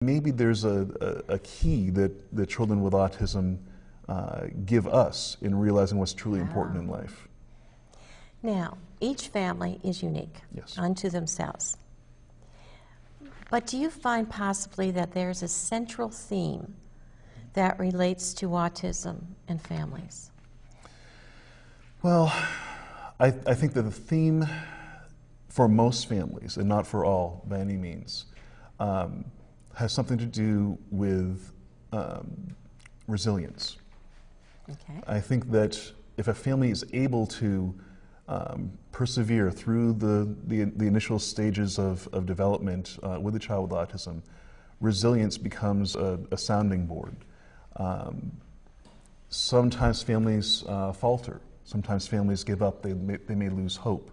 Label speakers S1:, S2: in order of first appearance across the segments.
S1: Maybe there's a key that the children with autism give us in realizing what's truly important in life.
S2: Now, each family is unique unto themselves. But do you find possibly that there's a central theme that relates to autism and families?
S1: Well, I think that the theme for most families, and not for all by any means, has something to do with resilience.
S2: Okay.
S1: I think that if a family is able to persevere through the initial stages of development with a child with autism, resilience becomes a sounding board. Sometimes families falter. Sometimes families give up. They may lose hope.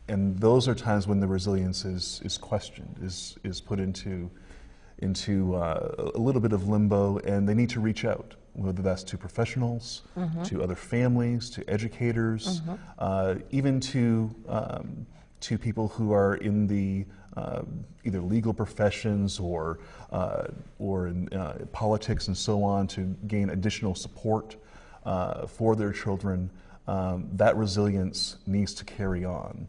S1: And those are times when the resilience is questioned, is put into a little bit of limbo, and they need to reach out, whether that's to professionals, to other families, to educators, even to people who are in the either legal professions or in politics and so on, to gain additional support for their children. That resilience needs to carry on.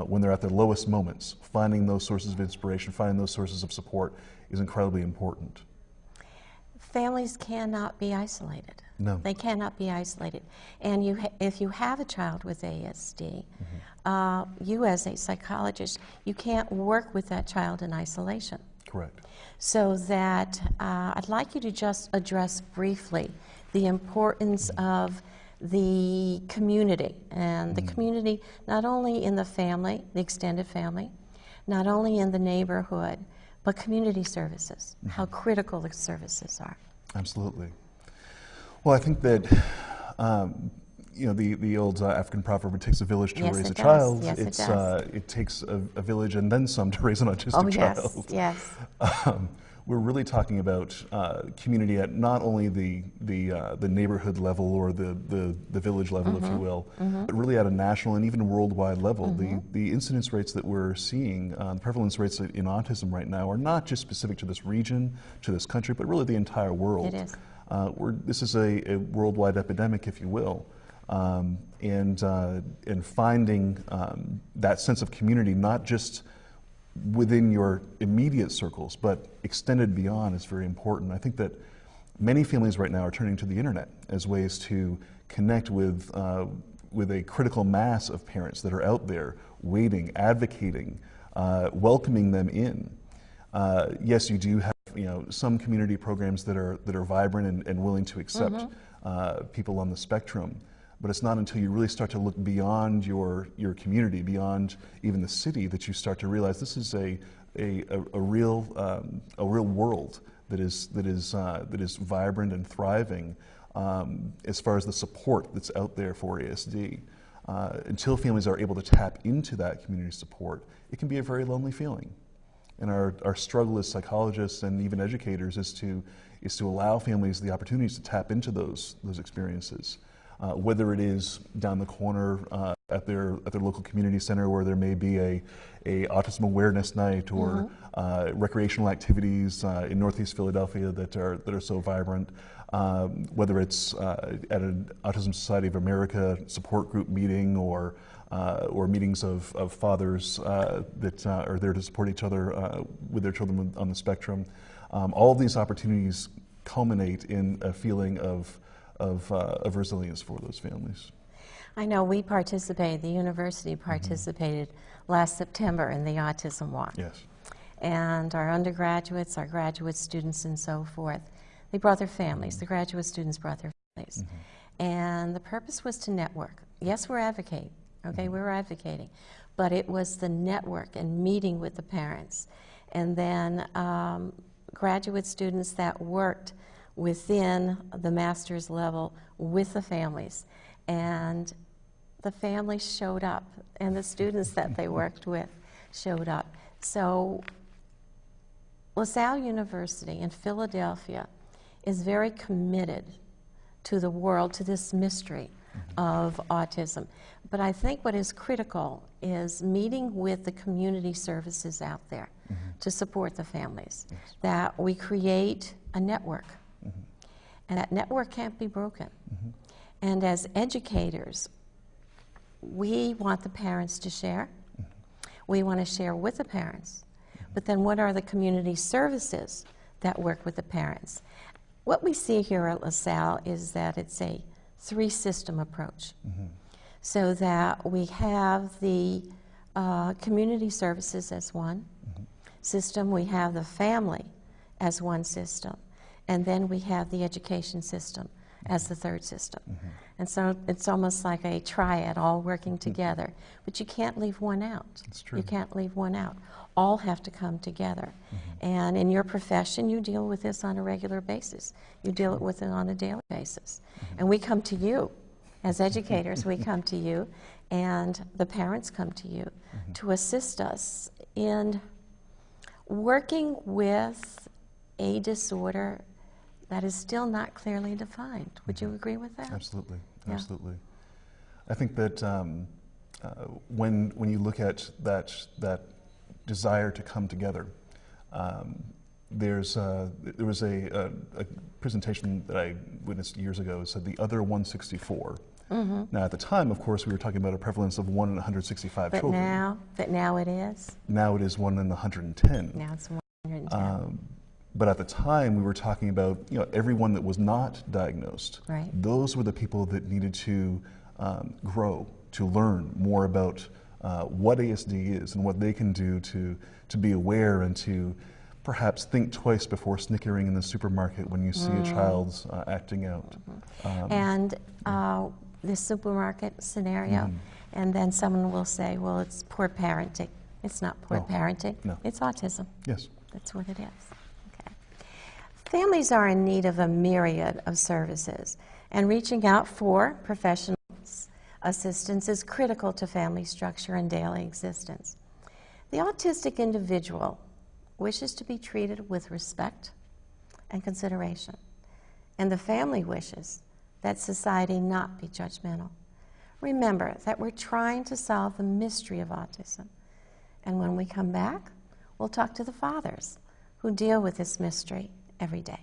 S1: When they're at their lowest moments, finding those sources of inspiration, finding those sources of support is incredibly important.
S2: Families cannot be isolated.
S1: No.
S2: They cannot be isolated. And if you have a child with ASD, you as a psychologist, you can't work with that child in isolation.
S1: Correct.
S2: So that I'd like you to just address briefly the importance of the community, and the community not only in the family, the extended family, not only in the neighborhood, but community services, how critical the services are. Absolutely.
S1: Well, I think that you know, the old African proverb, "It takes a village to raise a child."
S2: Yes, it does.
S1: It takes a village and then some to raise an autistic child.
S2: Yes.
S1: We're really talking about community at not only the neighborhood level or the village level, if you will, but really at a national and even worldwide level. The incidence rates that we're seeing, the prevalence rates in autism right now, are not just specific to this region, to this country, but really the entire world.
S2: It is.
S1: This is a worldwide epidemic, if you will, and finding that sense of community, not just within your immediate circles, but extended beyond, is very important. I think that many families right now are turning to the internet as ways to connect with a critical mass of parents that are out there waiting, advocating, welcoming them in. Yes, you do have some community programs that are vibrant and willing to accept people on the spectrum. But it's not until you really start to look beyond your community, beyond even the city, that you start to realize this is a real world that is vibrant and thriving as far as the support that's out there for ASD. Until families are able to tap into that community support, it can be a very lonely feeling. And our struggle as psychologists and even educators is to allow families the opportunities to tap into those experiences. Whether it is down the corner at their local community center, where there may be a autism awareness night, or recreational activities in Northeast Philadelphia that are so vibrant. Whether it's at an Autism Society of America support group meeting, or meetings of fathers that are there to support each other with their children on the spectrum. All of these opportunities culminate in a feeling of resilience for those families.
S2: I know we participated, the university participated last September in the Autism Walk.
S1: Yes.
S2: And our undergraduates, our graduate students and so forth, they brought their families. The graduate students brought their families. And the purpose was to network. Yes, we're advocating, okay, we were advocating, but it was the network and meeting with the parents. And then graduate students that worked within the master's level with the families. And the families showed up, and the students that they worked with showed up. So LaSalle University in Philadelphia is very committed to the world, to this mystery of autism. But I think what is critical is meeting with the community services out there, to support the families, that we create a network, and that network can't be broken. And as educators, we want the parents to share. We want to share with the parents. But then what are the community services that work with the parents? What we see here at LaSalle is that it's a three-system approach. So that we have the community services as one system, we have the family as one system, and then we have the education system as the third system. And so it's almost like a triad all working together, but you can't leave one out.
S1: That's true.
S2: You can't leave one out. All have to come together. And in your profession, you deal with this on a regular basis. You deal with it on a daily basis. And we come to you. As educators, we come to you, and the parents come to you to assist us in working with a disorder that is still not clearly defined. Would you agree with that?
S1: Absolutely,
S2: Yeah.
S1: absolutely. I think that when you look at that desire to come together, there was a presentation that I witnessed years ago that said the other 164. Now, at the time, of course, we were talking about a prevalence of 1 in 165
S2: But
S1: children.
S2: now it is.
S1: Now it is 1 in 110.
S2: Now it's 110.
S1: But at the time, we were talking about everyone that was not diagnosed.
S2: Right.
S1: Those were the people that needed to grow, to learn more about what ASD is and what they can do to be aware and to perhaps think twice before snickering in the supermarket when you see a child's acting out.
S2: And this supermarket scenario, and then someone will say, well, it's poor parenting. It's not poor parenting.
S1: No.
S2: It's autism.
S1: Yes.
S2: That's what it is. Okay. Families are in need of a myriad of services, and reaching out for professional assistance is critical to family structure and daily existence. The autistic individual wishes to be treated with respect and consideration, and the family wishes that society not be judgmental. Remember that we're trying to solve the mystery of autism, and when we come back, we'll talk to the fathers who deal with this mystery every day.